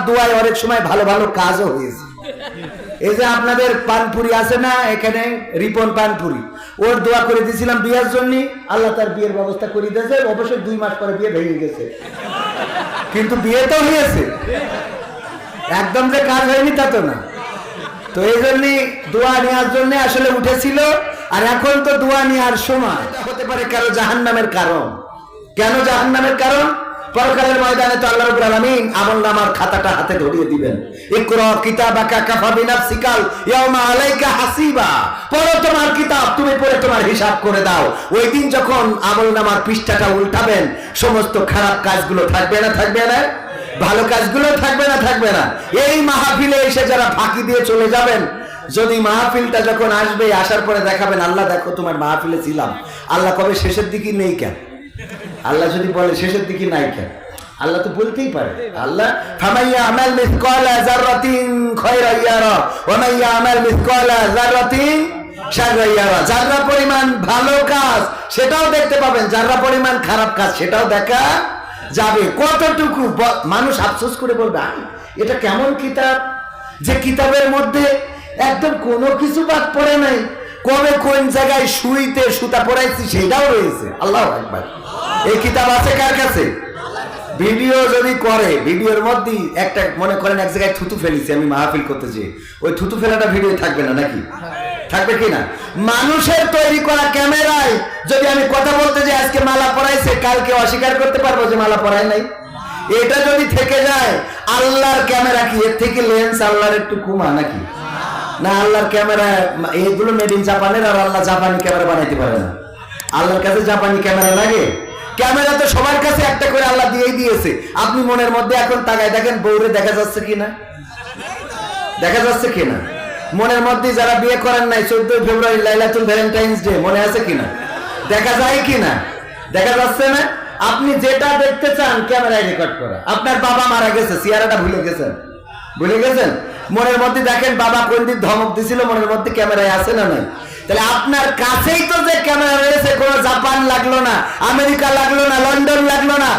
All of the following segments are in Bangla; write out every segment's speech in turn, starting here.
দোয়ায় অনেক সময় ভালো ভালো কাজও হয়েছে। এই যে আপনাদের পানপুরি আছে না এখানে, রিপন পানপুরি, ওর দোয়া করে দিয়েছিলাম বিয়ের জন্য, আল্লাহ তার বিয়ের ব্যবস্থা করে দিয়েছে। অবশ্যই 2 মাস পরে বিয়ে ভেঙে গেছে, কিন্তু বিয়ে তো হয়েছে, একদম যে কাজ হয়নি তা তো না। তো এই জন্যই দোয়া নেওয়ার জন্য আসলে উঠেছিল। আর এখন তো দোয়া নেওয়ার সময়। হতে পারে কারো জাহান্নামের কারণ। কেন জাহান্নামের কারণ? পরকালের ময়দানে তো আল্লাহ রাব্বুল আলামিন আমলনামার খাতাটা হাতে ধরিয়ে দিবেন। ইকরা কিতাবাকা কাফা বিনাফসিকাল ইয়াউমা আলাইকা হাসিবা। পড়ো তোমার কিতাব, তুমি পড়ে তোমার হিসাব করে দাও। ওই দিন যখন আমলনামার পৃষ্ঠাটা উল্টাবেন, সমস্ত খারাপ কাজগুলো থাকবে না, থাকবে না, ভালো কাজগুলো থাকবে না, থাকবে না। এই মাহফিলে এসে যারা ফাঁকি দিয়ে চলে যাবেন, যদি মাহফিলটা যখন আসবে, আসার পরে দেখাবেন আল্লাহ দেখো তোমার মাহফিলে ছিলাম, আল্লাহ কবে শেষের দিকে নেই কেন? আল্লাহ যদি বলে শেষের দিকে নাই কেন, আল্লাহ তো বলতেই পারে। আল্লাহ ফামাইয়া আমাল মিসকালা যাররাতিন খায়রা ইয়ারা ওয়া মাইয়া আমাল মিসকালা যাররাতিন শাররা ইয়ারা। যারা পরিমাণ ভালো কাজ সেটাও দেখতে পাবেন, যারা পরিমাণ খারাপ কাজ সেটাও দেখা যাবে। কতটুকু মানুষ আফসোস করে বলবে এটা কেমন কিতাব, যে কিতাবের মধ্যে একদম কোনো কিছু বাদ পড়ে নাই, কবে কোন জায়গায় সুইতে সুতা পড়াইছি সেটাও রয়েছে। আল্লাহু আকবার। এই কিতাব আছে কার কাছে? ভিডিও যদি করে, ভিডিওর মধ্যে একটা মনে করেন এক জায়গায় থুতু ফেলেছি আমি মাহফিল করতে যেয়ে, ওই থুতু ফেলাটা ভিডিও থাকবে না নাকি? থাকবে কিনা? মানুষের তৈরি করা ক্যামেরায় যদি আমি কথা বলতে যে আজকে মালা পরাইছে, কালকে অস্বীকার করতে পারবো যে মালা পরায় নাই? এটা যদি থেকে যায়, আল্লাহর ক্যামেরা কি এর থেকে লেন্স আল্লাহর একটু কমা নাকি? না, আল্লাহর ক্যামেরা এগুলো মেড ইন জাপানের, আর আল্লাহ জাপানি ক্যামেরা বানাইতে পারে না। আল্লাহর কাছে জাপানি ক্যামেরা লাগে? ক্যামেরা তো সবার কাছে একটা করে আল্লাহ দিয়েই দিয়েছে। আপনি মনের মধ্যে এখন তাকায় দেখেন বউরে দেখা যাচ্ছে কিনা, দেখা যাচ্ছে কিনা? মনের মধ্যে যারা বিয়ে করেন নাই, 14 ফেব্রুয়ারি লাইলাতুল ভ্যালেন্টাইন্স ডে মনে আছে কিনা? দেখা যায় কিনা? দেখা যাচ্ছে না? আপনি যেটা দেখতে চান ক্যামেরায় রেকর্ড করা। আপনার বাবা মারা গেছে, চেহারাটা ভুলে গেছেন, ভুলে গেছেন, মনের মধ্যে দেখেন বাবা কোন দিন ধমক দিছিল, মনের মধ্যে ক্যামেরায় আছে না নাই? তাহলে আপনার কাছেই তো যে ক্যামেরা রয়েছে, কোনো জাপান লাগলো না, আমেরিকা লাগলো না, লন্ডন লাগলো না,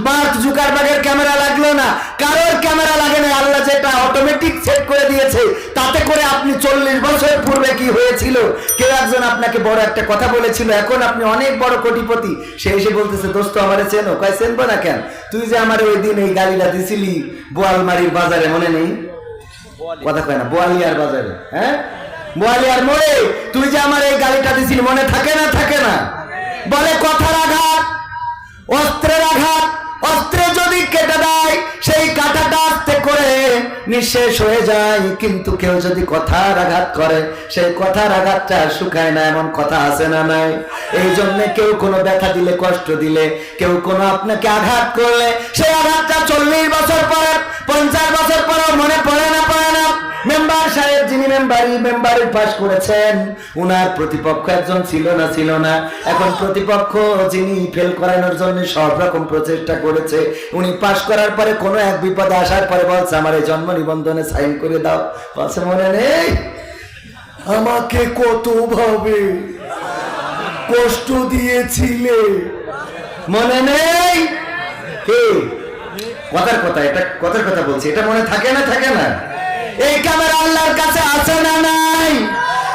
মার্ক জুকারবার্গের ক্যামেরা লাগলো না, কারোর ক্যামেরা লাগে না। আল্লাহ যেটা অটোমেটিক সেট করে দিয়েছে, তাতে করে আপনি 40 বছর পূর্বে কি হয়েছিল, কেউ একজন আপনাকে বড় একটা কথা বলেছিল, এখন আপনি অনেক বড় কোটিপতি, সে এসে বলতেছে দোস্ত আমারে চেনো? কয় চেনবো না কেন, তুই যে আমার ওই দিন এই গালিটা দিছিলি বোয়ালমারির বাজারে, মনে নেই? কথা কয় না, বোয়ালিয়ার বাজারে, হ্যাঁ বোয়ালিয়ার মোড়ে তুই যে আমার এই গালিটা দিছিলি, মনে থাকে না? থাকে না? বলে কথার আঘাত, অস্ত্রের আঘাত, অস্ত্রে যদি কেটে দেয় সেই কাঁটাটা আস্তে করে নিঃশেষ হয়ে যায়, কিন্তু কেউ যদি কথার আঘাত করে সেই কথার আঘাতটা শুকায় না, এমন কথা আছে না নাই? এই জন্য কেউ কোনো ব্যথা দিলে, কষ্ট দিলে, কেউ কোনো আপনাকে আঘাত করলে সেই আঘাতটা 40 বছর পরে, 50 বছর পরেও মনে পড়ে না, পড়ে না। মেম্বার সাহেব যিনি মেম্বারের পাশ করেছেন, উনার প্রতিপক্ষ একজন ছিল না, ছিল না। এখন প্রতিপক্ষ যিনি ফেল করানোর জন্য সব রকম প্রচেষ্টা করেছে, উনি পাশ করার পরে কোনো এক বিপদে আসার পরে বলছে আমার এই জন্ম নিবন্ধনে সাইন করে দাও। বলছে মনে নেই আমাকে কতভাবে কষ্ট দিয়েছিলে, মনে নেই? কে কথার কথা, এটা কথার কথা বলছি, এটা মনে থাকে না? থাকে না? এই ক্যামেরা আল্লাহর কাছে আছে না নাই?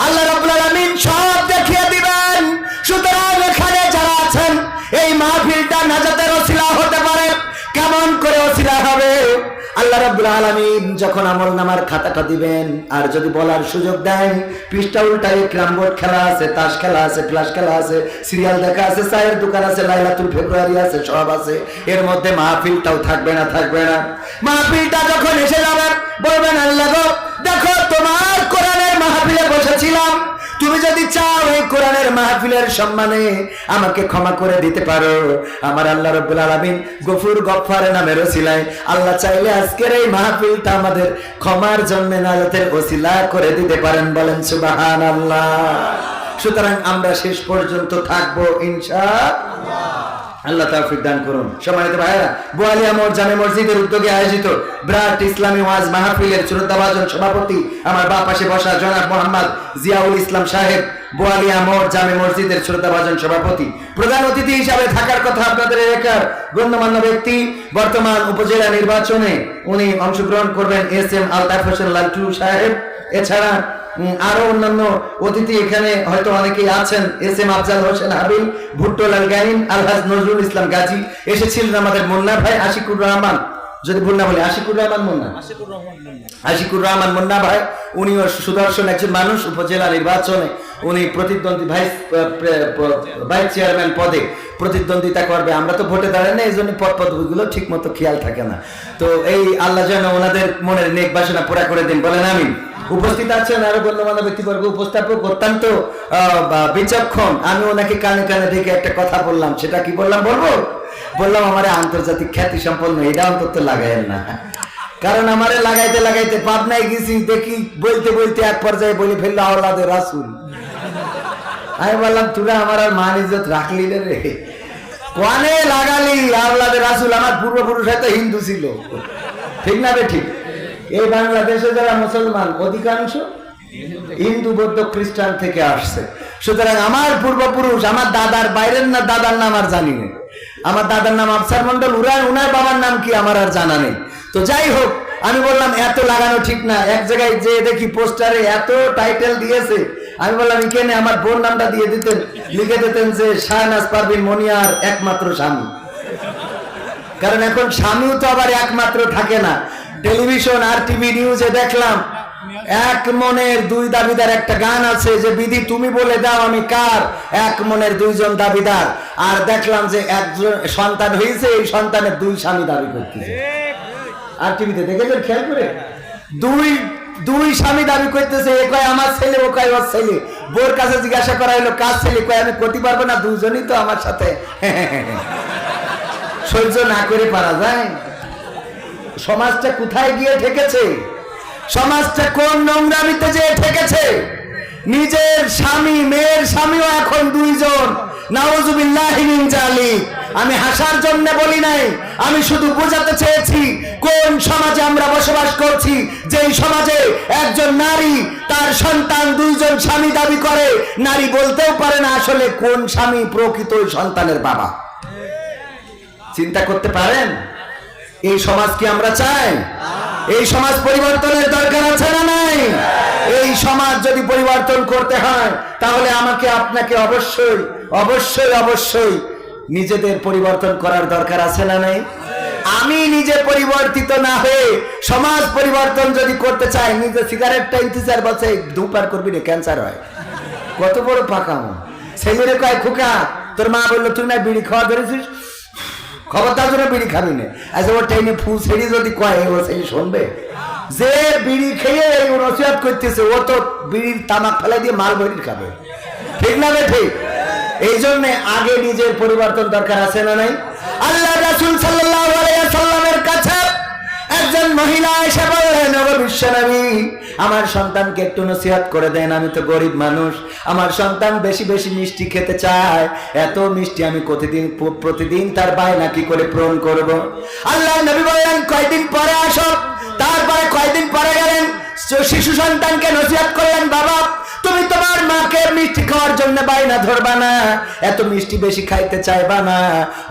আল্লাহ রাব্বুল আলামিন সব দেখিয়ে দিবেন। সুতরাং এখানে যারা আছেন, এই মাহফিলটা নাজাতের ওসিলা হতে পারে। কেমন করে ওসিলা হবে? আল্লাহ রাব্বুল আলামিন যখন আমলনামার খাতাটা দিবেন, আর যদি বলার সুযোগ দেয়, পৃষ্ঠা উল্টায় ক্যারাম বোর্ড খেলা আছে, তাস খেলা আছে, ফ্ল্যাশ খেলা আছে, সিরিয়াল দেখা আছে, চায়ের দোকান আছে, লাইলাতুল ফেব্রুয়ারি আছে, সব আছে। এর মধ্যে মাহফিলটাও থাকবে না? থাকবে না? মাহফিলটা যখন এসে যাবেন, বলবেন আল্লাহ গো দেখো তোমার কোরআনের মাহফিলে বসেছিলাম, তুমি যদি চাও এই কোরআনের মাহফিলের সম্মানে আমাকে ক্ষমা করে দিতে পারো, আমার আল্লাহ রাব্বুল আলামিন গফুর গফফার নামের ওসিলায় আল্লাহ চাইলে আজকের এই মাহফিলটা আমাদের ক্ষমার জন্য নাজাতের ওসিলা করে দিতে পারেন। বলেন সুবহানাল্লাহ। সুতরাং আমরা শেষ পর্যন্ত থাকবো ইনশাআল্লাহ। আল্লাহ তাওফিক দান করুন। সম্মানিত ভাইরা, বোয়ালিয়া মোড় জামে মসজিদের উদ্যোগে আয়োজিত ব্রাট ইসলামী ওয়াজ মাহফিলের শ্রদ্ধাভাজন সভাপতি আমার বাঁ পাশে বসা জনাব মোহাম্মদ জিয়াউল ইসলাম সাহেব, বোয়ালিয়া মোড় জামে মসজিদের শ্রদ্ধাভাজন সভাপতি। প্রধান অতিথি হিসাবে থাকার কথা আপনাদের এলাকার গণ্যমান্য ব্যক্তি, বর্তমান উপজেলা নির্বাচনে উনি অংশগ্রহণ করবেন এস.এম. আলতাফ হোসেন লালটু সাহেব। এছাড়া আরো অন্যান্য অতিথি এখানে হয়তো অনেকেই আছেন, এস.এম. আফজাল হোসেন হাবিল, ভুট্টোলাল গাইন, আলহাজ নজরুল ইসলাম গাজী। এসেছিলেন আমাদের মুন্না ভাই আশিকুর রহমান, যদি ভুল না বলি আশিকুর রহমান মুন্না, আশিকুর রহমান মুন্না ভাই। উনিও সুদর্শন একজন মানুষ। উপজেলা নির্বাচনে উনি প্রতিদ্বন্দ্বী ভাইস চেয়ারম্যান পদে প্রতিদ্বন্দ্বিতা করবে। আমরা তো ভোটে দাঁড়াই না, এই জন্য পদগুলো ঠিক মতো খেয়াল থাকে না। তো এই আল্লাহ যেন ওনাদের মনের নেক বাসনা পুরা করে দিন, বলেন আমিন। উপস্থিত আছেন আরো গণ্যমান্য ব্যক্তিবর্গ, উপস্থাপক অত্যন্ত বিচক্ষণ। আমি ওনাকে কানে কানে দেখে একটা কথা বললাম, সেটা কি বললাম বললাম আমার আন্তর্জাতিক খ্যাতি সম্পন্ন, এটা অন্তত লাগাইয়েন না। কারণ আমারে লাগাইতে লাগাইতে পাবনায় গেছি, দেখি বলতে বলতে এক পর্যায়ে বলে ফেললো আওলাদে রাসূল। আমি বললাম তোরা আমার আর মান ইজ্জত রাখলি রে, কোয়ানে লাগালি আওলাদে রাসূল? আমার পূর্বপুরুষ হয়তো হিন্দু ছিল, ঠিক না বে ঠিক? এই বাংলাদেশে যারা মুসলমান অধিকাংশ হিন্দু বৌদ্ধ খ্রিস্টান থেকে আসছে। সুতরাং আমার পূর্বপুরুষ, আমার দাদার বাইরের না দাদার নাম আর জানি না। আমার দাদার নাম আফসার মন্ডল, উনার বাবার নাম কি আমার আর জানা নেই। তো যাই হোক, আমি বললাম এত লাগানো ঠিক না। এক জায়গায় যে দেখি পোস্টারে এত টাইটেল দিয়েছে, আমি বললাম এখানে আমার বোন নামটা দিয়ে দিতেন, লিখে দিতেন যে শাহনাজ পারভীন মনিয়ার একমাত্র স্বামী। কারণ এখন স্বামীও তো আবার একমাত্র থাকে না। টেলিভিশন আর টিভি নিউজে দেখলাম এক মনের দুই দাবিদার একটা গান আছে যে বিধি তুমি বলে দাও আমি কার, এক মনের দুইজন দাবিদার। আর দেখলাম যে একজন সন্তান হয়েছে, এই সন্তানের দুই স্বামী দাবি করতেছে। আর টিভিতে দেখেছেন খেয়াল করে, দুই স্বামী দাবি করতেছে। এ কয় আমার ছেলে, ও কয় ওর ছেলে। বোর কাছে জিজ্ঞাসা করা হলো কার ছেলে, কয় আমি করতে পারবো না, দুজনই তো আমার সাথে। সহ্য না করে পারা যায়? সমাজটা কোথায় গিয়ে ঠেকেছে? সমাজটা কোন নোংরামিতে যে ঠেকেছে? নিজের স্বামী, মেয়ের স্বামীও এখন দুইজন। নাউজুবিল্লাহি মিন যালিক। আমি হাসার জন্য বলি নাই, আমি শুধু বোঝাতে চেয়েছি কোন সমাজে আমরা বসবাস করছি, যেই সমাজে একজন নারী তার সন্তান দুইজন স্বামী দাবি করে, নারী বলতেও পারে না আসলে কোন স্বামী প্রকৃত সন্তানের বাবা। চিন্তা করতে পারেন? এই সমাজ কি আমরা চাই? এই সমাজ পরিবর্তনের দরকার আছে না নাই? এই সমাজ যদি পরিবর্তন করতে হয় তাহলে আমাকে আপনাকে অবশ্যই অবশ্যই অবশ্যই নিজেদের পরিবর্তন করার দরকার আছে না নাই? আমি নিজে পরিবর্তিত না হয়ে সমাজ পরিবর্তন যদি করতে চাই, নিজে সিগারেটটা 4 বছর ধূমপান করবি না, ক্যান্সার হয়। কত বড় পাকামো। ছেলেরে কয় খোকা, তোর মা বললো তুই না বিড়ি খাওয়া ধরেছিস, খবরদার জন্য বিড়ি খাবি না। আচ্ছা ওর টাইমে ফুল ছেড়ে যদি কয়, ও সেই শুনবে? যে বিড়ি খেয়ে এই নসিহত করতেছে, ও তো বিড়ির তামাক ফেলাই দিয়ে মাল বড়ি খাবে, ঠিক না বে ঠিক? এই জন্য আগে নিজের পরিবর্তন দরকার আছে না নাই? আল্লাহ রাসূল সাল্লাল্লাহু আলাইহি ওয়াসাল্লামের কাছে একজন মহিলা এসে বললেন, ওগো বিশ্বনবী, আমার সন্তানকে একটু নসিহত করে দেন, আমি তো গরিব মানুষ, আমার সন্তান বেশি বেশি মিষ্টি খেতে চায়, এত মিষ্টি আমি প্রতিদিন তার বায়না কি করে পূরণ করব? আল্লাহ নবী বললেন কয়দিন পরে আসো। তারপরে কয়দিন পরে গেলেন, শিশু সন্তানকে নসিহত করলেন, বাবা তুমি তোমার মাকে মিষ্টি খাওয়ার জন্য বায়না ধরবা না, এত মিষ্টি বেশি খাইতে চাইবা না।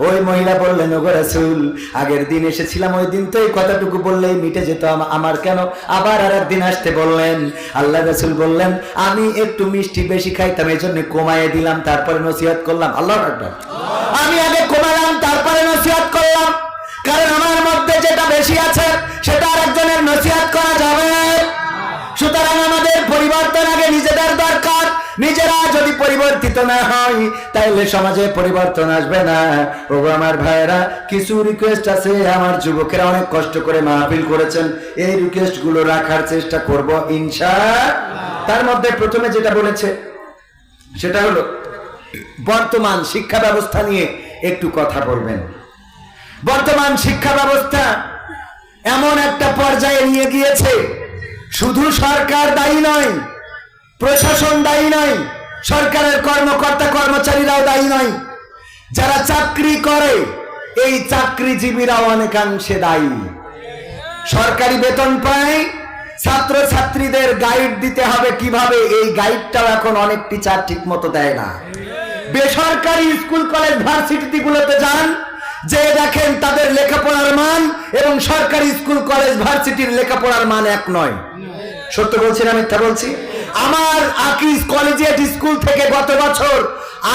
ওই মহিলা বললেন, ওগো রাসূল, আগের দিন এসেছিলাম, ওই দিন তো এই কথাটুকু বললেই মিটে যেত, আমার কেন আবার আর একদিন আসতে বললেন? আল্লাহ রাসূল বললেন, আমি একটু মিষ্টি বেশি খাইতাম, এই জন্য কমাইয়ে দিলাম, তারপরে নসিহত করলাম। আল্লাহু আকবার। আমি আগে কমালাম, তারপরে নসিহত করলাম, কারণ আমার মধ্যে যেটা বেশি আছে সেটা আরেকজনের নসিহত করা যাবে। সুতরাং আমাদের পরিবর্তন আগে নিজেদের দরকার। নিজেরা যদি পরিবর্তিত না হয় তাহলে সমাজে পরিবর্তন আসবে না। ওগো আমার ভাইয়েরা, কিছু রিকোয়েস্ট আছে, আমার যুবকেরা অনেক কষ্ট করে মাহফিল করেছেন, এই রিকোয়েস্ট গুলো রাখার চেষ্টা করব ইনশাআল্লাহ। তার মধ্যে প্রথমে যেটা বলেছে সেটা হলো বর্তমান শিক্ষা ব্যবস্থা নিয়ে একটু কথা বলবেন। বর্তমান শিক্ষা ব্যবস্থা এমন একটা পর্যায়ে নিয়ে গিয়েছে, শুধু সরকার দায়ী নয়, প্রশাসন দায়ী নয়, সরকারের কর্মকর্তা কর্মচারীরাও দায়ী নয়, যারা চাকরি করে এই চাকরিজীবীরাও অনেকাংশে দায়ী। সরকারি বেতন পায়, ছাত্র ছাত্রীদের গাইড দিতে হবে কিভাবে, এই গাইডটাও এখন অনেক টিচার ঠিক মতো দেয় না। বেসরকারি স্কুল কলেজ ভার্সিটি গুলোতে যান, যে দেখেন তাদের লেখাপড়ার মান এবং সরকারি স্কুল কলেজ ভার্সিটির লেখাপড়ার মান এক নয়। সত্য বলছি না মিথ্যা বলছি? আমার আকিজ কলেজিয়েট স্কুল থেকে গত বছর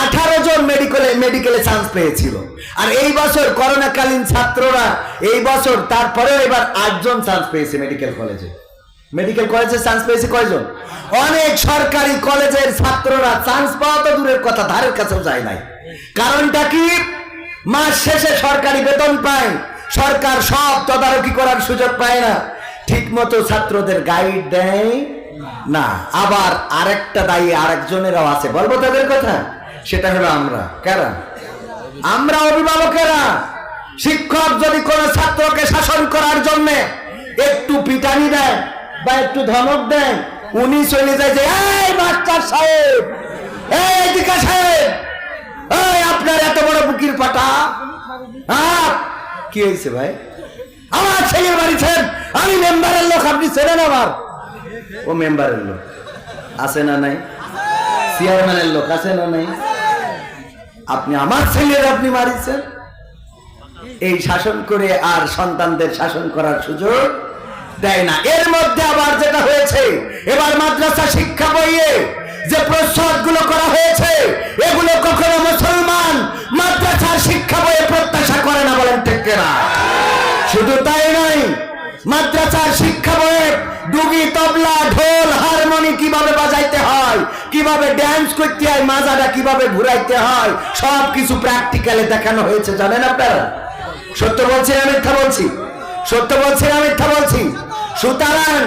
18 জন মেডিকেলে চান্স পেয়েছিল, আর এই বছর করোনাকালীন ছাত্ররা এই বছর তারপরেও এবার 8 জন চান্স পেয়েছে মেডিকেল কলেজে চান্স পেয়েছে কয়জন? অনেক সরকারি কলেজের ছাত্ররা চান্স পাওয়া তো দূরের কথা, ধারের কাছেও যায় নাই। কারণটা কি? মাস শেষে সরকারি বেতন পায়, সরকার সব তদারকি করার সুযোগ পায় না, ঠিক মতো ছাত্রদের গাইড দেয় না। আবার আরেকটা দায়ী আরেকজনেরাও আছে, বলবো তাদের কথা, সেটা হলো আমরা। কারা? আমরা অভিভাবকেরা। শিক্ষক যদি কোনো ছাত্রকে শাসন করার জন্য একটু পিটানি দেয় বা একটু ধমক দেয়, উনি চলে যায় যে এই মাস্টার সাহেব, এই দিকা সাহেব, এই আপনার এত বড় বুকির পাটা, কি হয়েছে ভাই? আমার ছেলের বাড়ি ছেন, আমি মেম্বারের লোক, আপনি ছেলেন আমার। ও মেম্বারের লোক আছে না নাই? চেয়ারম্যানের লোক আছে না নাই? আপনি আমার ছেলের আপনি মারিছেন। এই শাসন করে আর সন্তানদের শাসন করার সুযোগ দেয় না। এর মধ্যে আবার যেটা হয়েছে, এবার মাদ্রাসা শিক্ষা বইয়ে যে প্রস্তাব গুলো করা হয়েছে, এগুলো কখনো মুসলমান মাদ্রাসার শিক্ষা বইয়ে প্রত্যাশা করে না, বলেন ঠিক কিনা? শুধু তাই নয়, মাদ্রাসার শিক্ষা বইয়ে ডুগি, তবলা, ঢোল, হারমোনি কিভাবে বাজাইতে হয়, কিভাবে ড্যান্স করতে হয়, মাজাটা কিভাবে ঘুরাইতে হয়, সবকিছু প্র্যাকটিক্যালে দেখানো হয়েছে। জানেন আপনারা? সত্য বলছি না মিথ্যা বলছি? সত্য বলছি না মিথ্যা বলছি? সুতরাং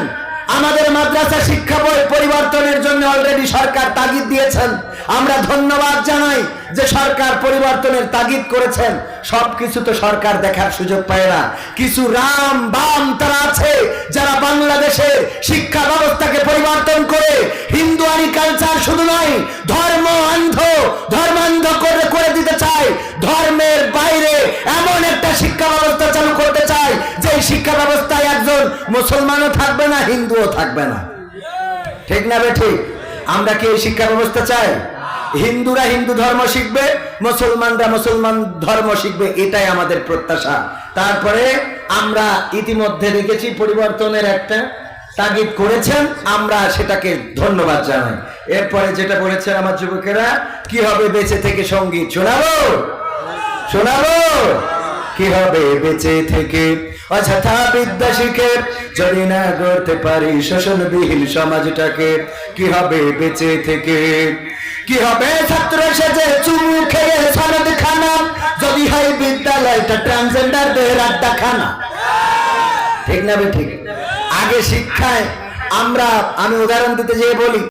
আমাদের মাদ্রাসা শিক্ষা বই পরিবর্তনের জন্য অলরেডি সরকার তাগিদ দিয়েছেন। আমরা ধন্যবাদ জানাই যে সরকার পরিবর্তনের তাগিদ করেছেন। সবকিছু তো সরকার দেখার সুযোগ পায় না। কিছু রাম বাম তারা আছে যারা বাংলাদেশের শিক্ষা ব্যবস্থাকে পরিবর্তন করে হিন্দুয়ানি কালচার শুধু নয়, ধর্মান্ধ করে দিতে চায়। ধর্মের বাইরে এমন একটা শিক্ষা ব্যবস্থা চালু করতে চায় যে শিক্ষা ব্যবস্থায় একজন মুসলমানও থাকবে না, হিন্দুও থাকবে না। ঠিক না বে ঠিক? আমরা কি এই শিক্ষা ব্যবস্থা চাই? হিন্দুরা হিন্দু ধর্ম শিখবে, মুসলমানরা মুসলমান ধর্ম শিখবে, এটাই আমাদের প্রত্যাশা। তারপরে আমরা ইতিমধ্যে দেখেছি পরিবর্তনের একটা তাগিদ করেছেন, আমরা সেটাকে ধন্যবাদ জানাই। এরপরে যেটা বলেছেন আমার যুবকেরা, কি হবে বেঁচে থেকে সঙ্গীত শোনাবো কি হবে বেঁচে থেকে অযথা বিদ্যা শিখে যদি না গড়তে পারি শোষণবিহীন সমাজটাকে। কি হবে বেঁচে থেকে? কি হবে ছাত্র সেজে চুমু খেয়ে সনদ খানা যদি হয় বিদ্যালয়টা ট্রান্সজেন্ডারদের আড্ডাখানা? ঠিক না বে ঠিক? আগে শিক্ষায় আমি উদাহরণ দিতে যেয়ে বলি,